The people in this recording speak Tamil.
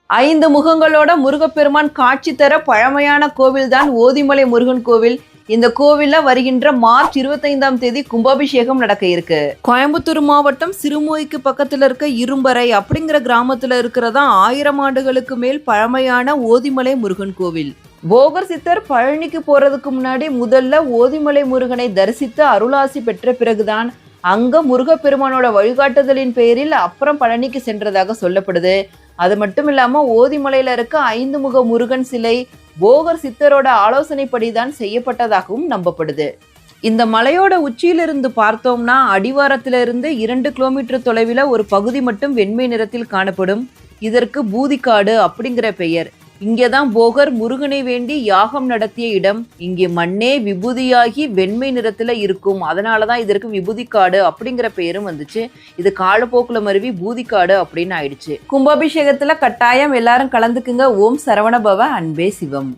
5 முகங்களோட முருகப்பெருமான் காட்சி தர பழமையான கோவில் தான் ஓதிமலை முருகன் கோவில். இந்த கோவில்ல வருகின்ற மார்ச் 25ஆம் தேதி கும்பாபிஷேகம் நடக்க இருக்கு. கோயம்புத்தூர் மாவட்டம் சிறுமூய்க்கு பக்கத்துல இருக்க இரும்பறை அப்படிங்கிற கிராமத்துல இருக்கிறதா 1000 ஆண்டுகளுக்கு மேல் பழமையான ஓதிமலை முருகன் கோவில். போகர் சித்தர் பழனிக்கு போறதுக்கு முன்னாடி முதல்ல ஓதிமலை முருகனை தரிசித்து அருளாசி பெற்ற பிறகுதான் அங்க முருகப்பெருமானோட வழிகாட்டுதலின் பெயரில் அப்புறம் பழனிக்கு சென்றதாக சொல்லப்படுது. அது மட்டும் இல்லாம ஓதிமலையில இருக்க 5 முக முருகன் சிலை போகர் சித்தரோட ஆலோசனைப்படிதான் செய்யப்பட்டதாகவும் நம்பப்படுது. இந்த மலையோட உச்சியிலிருந்து பார்த்தோம்னா அடிவாரத்திலிருந்து 2 கிலோமீட்டர் தொலைவில் ஒரு பகுதி மட்டும் வெண்மை நிறத்தில் காணப்படும். இதற்கு பூதிக்காடு அப்படிங்கிற பெயர். இங்கேதான் போகர் முருகனை வேண்டி யாகம் நடத்திய இடம். இங்கே மண்ணே விபூதியாகி வெண்மை நிறத்துல இருக்கும். அதனாலதான் இதற்கு விபூதிக்காடு அப்படிங்கிற பெயரும் வந்துச்சு. இது காலப்போக்குல மருவி பூதிக்காடு அப்படின்னு ஆயிடுச்சு. கும்பாபிஷேகத்துல கட்டாயம் எல்லாரும் கலந்துக்குங்க. ஓம் சரவணபவ, அன்பே சிவம்.